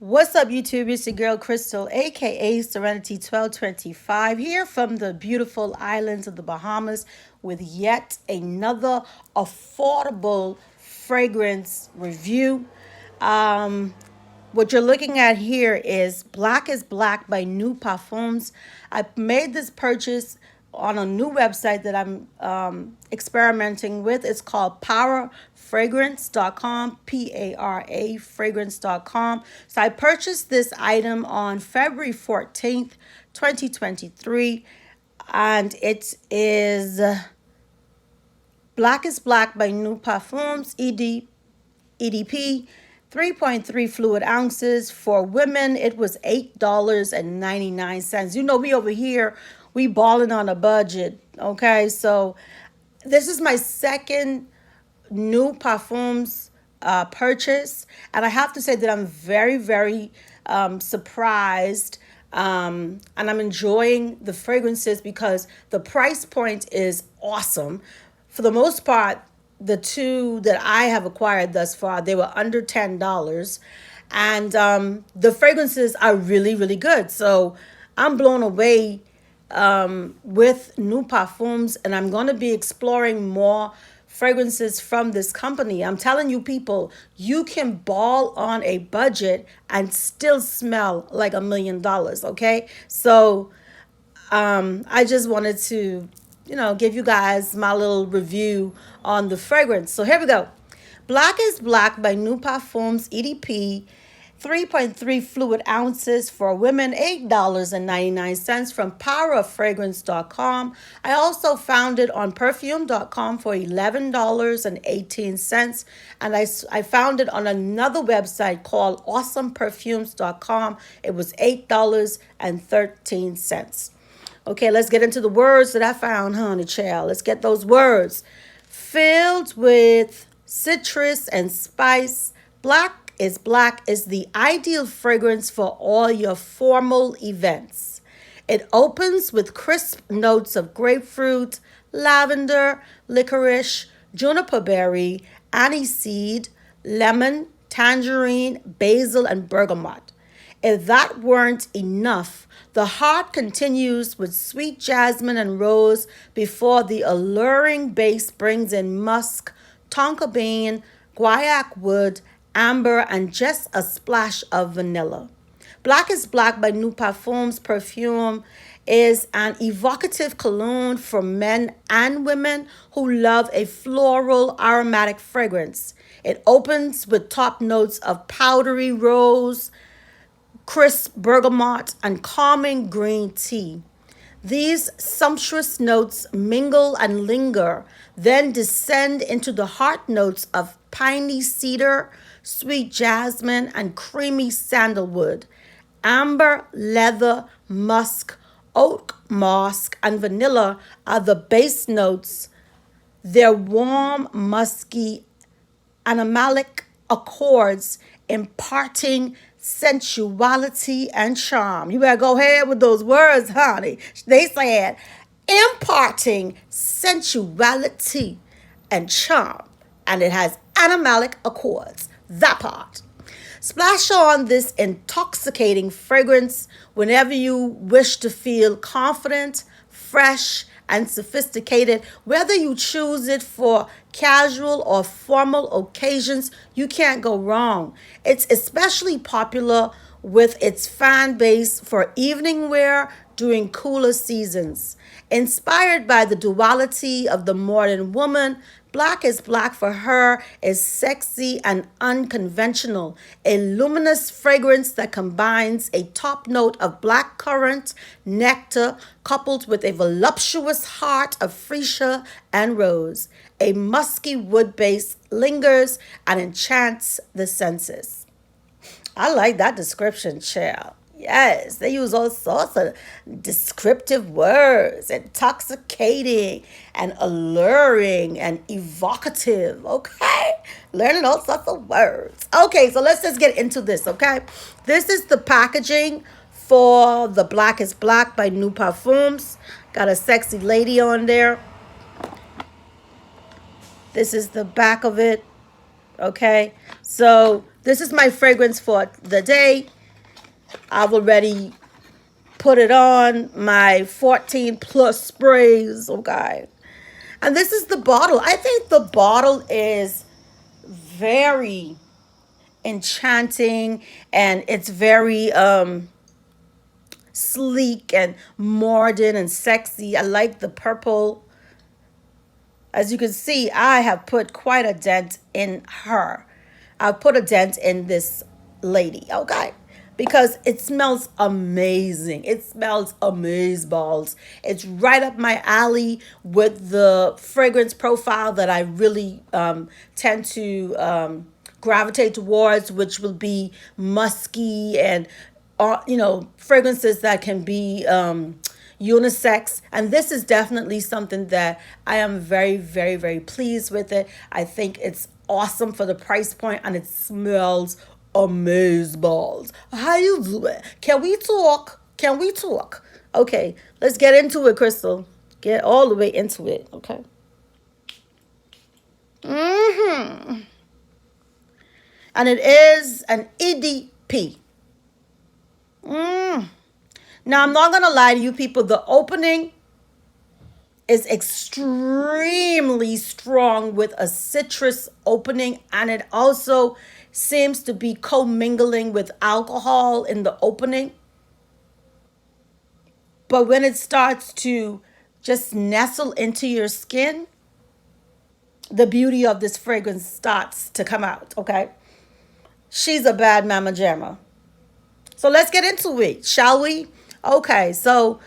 What's up, YouTube? It's your girl Crystal, aka Serenity 1225, here from the beautiful islands of the Bahamas with yet another affordable fragrance review. Um, what you're looking at here is Black is Black by New Parfums. I made this purchase on a new website that I'm experimenting with. It's called ParaFragrance.com, P-A-R-A fragrance.com. So I purchased this item on February 14th, 2023, and it is Black is Black by New Parfums, EDP, 3.3 fluid ounces. For women, it was $8.99. You know, we over here, we balling on a budget, okay? So this is my second New Parfums purchase, and I have to say that I'm very, very surprised, and I'm enjoying the fragrances because the price point is awesome. For the most part, the two that I have acquired thus far, they were under $10, and the fragrances are really, really good. So I'm blown away with New Parfums, and I'm going to be exploring more fragrances from this company. I'm telling you, people, you can ball on a budget and still smell like $1,000,000. Okay, so I just wanted to, give you guys my little review on the fragrance. So here we go. Black is Black by New Parfums, EDP, 3.3 fluid ounces. For women, $8.99 from PowerofFragrance.com. I also found it on Perfume.com for $11.18. And I found it on another website called AwesomePerfumes.com. It was $8.13. Okay, let's get into the words that I found, honey child. Let's get those words. Filled with citrus and spice, Black is Black is the ideal fragrance for all your formal events. It opens with crisp notes of grapefruit, lavender, licorice, juniper berry, aniseed, lemon, tangerine, basil, and bergamot. If that weren't enough, the heart continues with sweet jasmine and rose before the alluring base brings in musk, tonka bean, guaiac wood, amber, and just a splash of vanilla. Black is Black by New Parfums Perfume is an evocative cologne for men and women who love a floral aromatic fragrance. It opens with top notes of powdery rose, crisp bergamot, and calming green tea. These sumptuous notes mingle and linger, then descend into the heart notes of piney cedar, sweet jasmine, and creamy sandalwood. Amber, leather, musk, oak moss, and vanilla are the base notes. Their warm, musky, animalic accords imparting sensuality and charm. You better go ahead with those words, honey. They said imparting sensuality and charm, and it has animalic accords. That part. Splash on this intoxicating fragrance whenever you wish to feel confident, fresh, and sophisticated. Whether you choose it for casual or formal occasions, you can't go wrong. It's especially popular with its fan base for evening wear during cooler seasons. Inspired by the duality of the modern woman, Black is Black for her is sexy and unconventional, a luminous fragrance that combines a top note of blackcurrant nectar coupled with a voluptuous heart of freesia and rose. A musky wood base lingers and enchants the senses. I like that description, child. Yes, they use all sorts of descriptive words, intoxicating and alluring and evocative, okay? Learning all sorts of words. Okay, so let's just get into this, okay? This is the packaging for the Black is Black by New Parfums. Got a sexy lady on there. This is the back of it, okay? So This is my fragrance for the day. I've already put it on my 14 plus sprays, okay? And this is the bottle. I think the bottle is very enchanting, and it's very sleek and modern and sexy. I like the purple. As you can see, I have put quite a dent in her. I've put a dent in this lady, okay? Because it smells amazing. It smells amazeballs. It's right up my alley with the fragrance profile that I really tend to gravitate towards, which will be musky and fragrances that can be unisex. And this is definitely something that I am very, very, very pleased with it. I think it's awesome for the price point, and it smells amazeballs. How you doing? Can we talk? Can we talk? Okay, let's get into it, Crystal. Get all the way into it, okay? And it is an EDP. Now, I'm not going to lie to you people. The opening is extremely strong with a citrus opening, and it also seems to be commingling with alcohol in the opening. But when it starts to just nestle into your skin, the beauty of this fragrance starts to come out, okay? She's a bad mama jamma. So let's get into it, shall we? Okay, so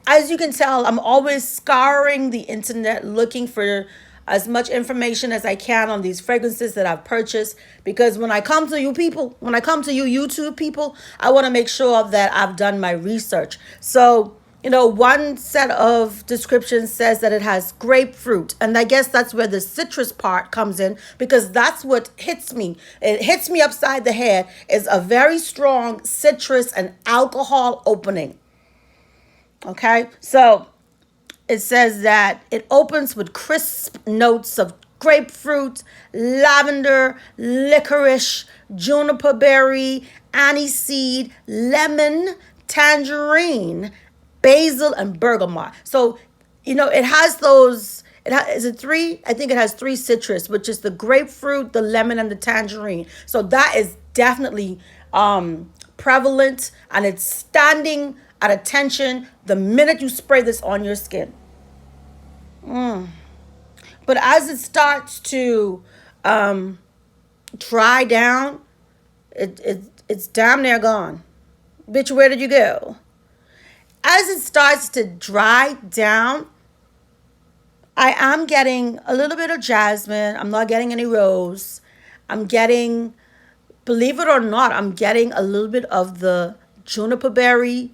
as you can tell, I'm always scouring the internet looking for as much information as I can on these fragrances that I've purchased, because when I come to you people, when I come to you YouTube people, I want to make sure that I've done my research. So, one set of descriptions says that it has grapefruit, and I guess that's where the citrus part comes in, because that's what hits me. It hits me upside the head, is a very strong citrus and alcohol opening. Okay, so it says that it opens with crisp notes of grapefruit, lavender, licorice, juniper berry, aniseed, lemon, tangerine, basil, and bergamot. So, it has those. Is it three? I think it has three citrus, which is the grapefruit, the lemon, and the tangerine. So that is definitely prevalent, and it's standing at attention the minute you spray this on your skin. But as it starts to dry down, it's damn near gone. Bitch, where did you go? As it starts to dry down, I am getting a little bit of jasmine. I'm not getting any rose. I'm getting, believe it or not, I'm getting a little bit of the juniper berry.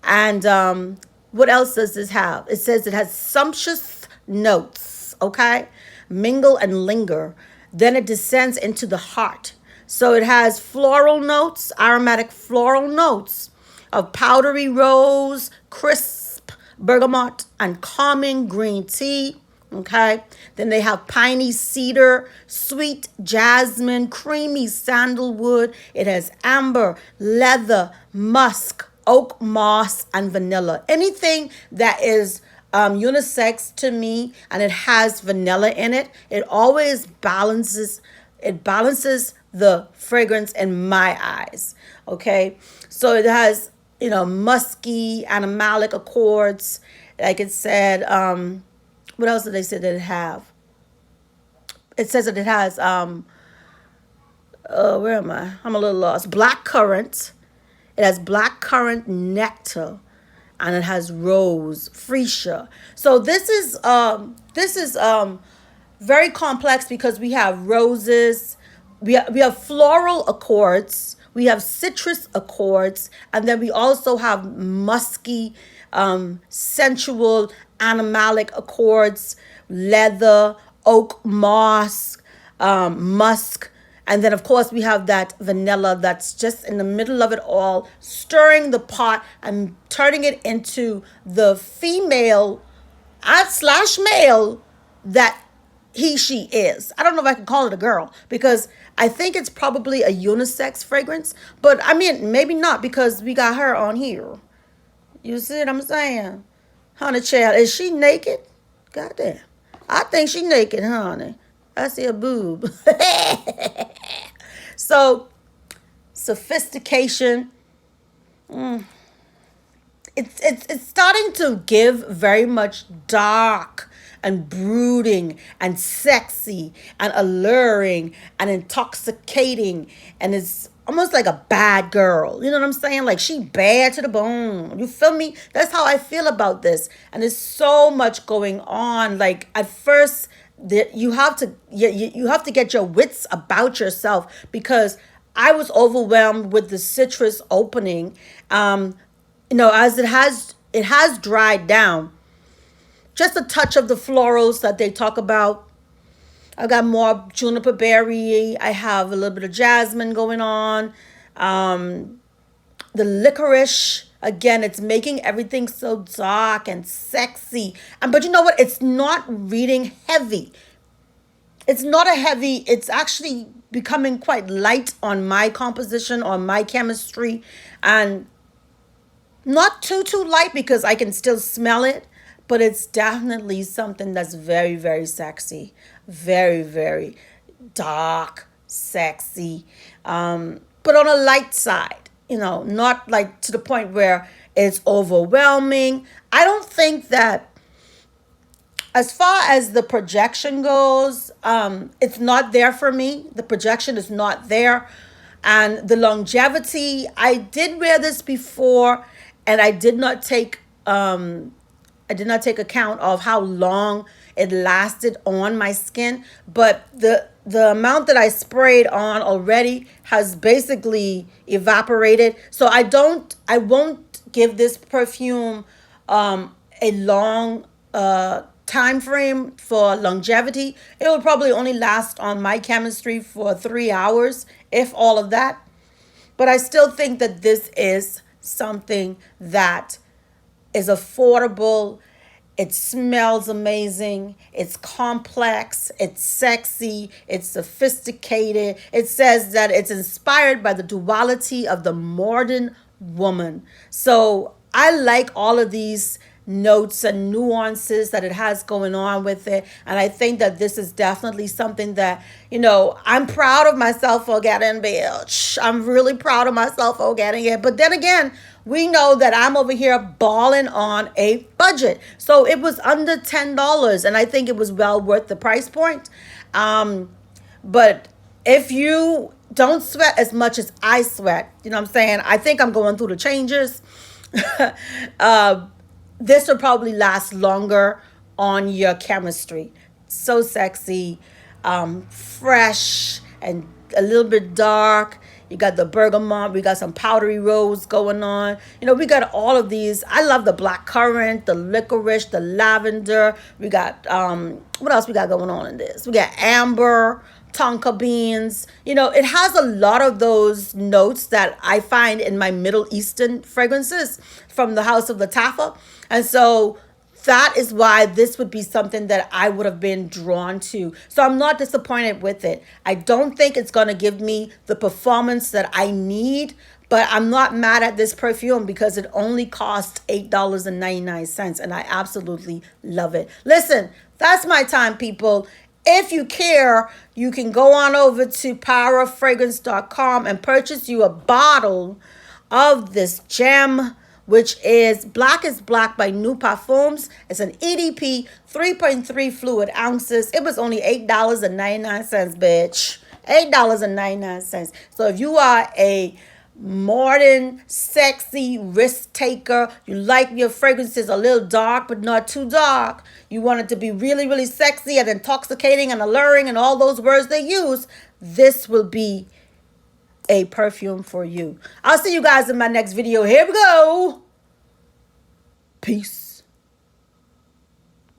And what else does this have? It says it has sumptuous notes, okay? Mingle and linger. Then it descends into the heart. So it has floral notes, aromatic floral notes of powdery rose, crisp bergamot, and calming green tea. Okay. Then they have piney cedar, sweet jasmine, creamy sandalwood. It has amber, leather, musk, oak moss, and vanilla. Anything that is unisex to me and it has vanilla in it, it always balances. It balances the fragrance in my eyes. Okay. So it has, musky, animalic accords. Like it said, what else did they say that it have? It says that it has, where am I? I'm a little lost. Black currant. It has black currant nectar, and it has rose, freesia. So this is very complex because we have roses, we have floral accords, we have citrus accords, and then we also have musky, sensual, animalic accords, leather, oak moss, musk. And then, of course, we have that vanilla that's just in the middle of it all, stirring the pot and turning it into the female / male that she is. I don't know if I can call it a girl because I think it's probably a unisex fragrance. But I mean, maybe not because we got her on here. You see what I'm saying? Honey child, is she naked? Goddamn. I think she naked, honey. I see a boob. So, sophistication. It's starting to give very much dark and brooding and sexy and alluring and intoxicating, and it's almost like a bad girl. You know what I'm saying? Like she bad to the bone. You feel me? That's how I feel about this. And there's so much going on. Like at first, you have to you have to get your wits about yourself because I was overwhelmed with the citrus opening. As it has dried down. Just a touch of the florals that they talk about. I got more juniper berry. I have a little bit of jasmine going on. The licorice, again, it's making everything so dark and sexy. But you know what? It's not reading heavy. It's not a heavy, it's actually becoming quite light on my composition, on my chemistry. And not too light because I can still smell it, but it's definitely something that's very, very sexy. Very, very dark, sexy. But on a light side, not like to the point where it's overwhelming. I don't think that as far as the projection goes, it's not there for me. The projection is not there. And the longevity, I did wear this before, and I did not take account of how long it lasted on my skin. But the amount that I sprayed on already has basically evaporated. So I won't give this perfume a long time frame for longevity. It will probably only last on my chemistry for 3 hours, if all of that. But I still think that this is something that is affordable. It smells amazing. It's complex. It's sexy. It's sophisticated. It says that it's inspired by the duality of the modern woman. So I like all of these notes and nuances that it has going on with it. And I think that this is definitely something that, I'm proud of myself for getting, bitch. I'm really proud of myself for getting it. But then again, we know that I'm over here balling on a budget. So it was under $10, and I think it was well worth the price point. But if you don't sweat as much as I sweat, you know what I'm saying? I think I'm going through the changes. This will probably last longer on your chemistry. So sexy, fresh, and a little bit dark. You got the bergamot. We got some powdery rose going on. We got all of these. I love the black currant, the licorice, the lavender. We got, what else we got going on in this? We got amber, tonka beans. It has a lot of those notes that I find in my Middle Eastern fragrances from the House of Latafa. And so that is why this would be something that I would have been drawn to. So I'm not disappointed with it. I don't think it's going to give me the performance that I need, but I'm not mad at this perfume because it only cost $8.99, and I absolutely love it. Listen, that's my time, people. If you care, you can go on over to powerofragrance.com and purchase you a bottle of this gem, which is Black is Black by Nuparfums. It's an EDP, 3.3 fluid ounces. It was only $8.99, bitch. $8.99. So if you are a modern, sexy risk taker, you like your fragrances a little dark but not too dark, you want it to be really, really sexy and intoxicating and alluring and all those words they use, this will be a perfume for you. I'll see you guys in my next video. Here we go. Peace.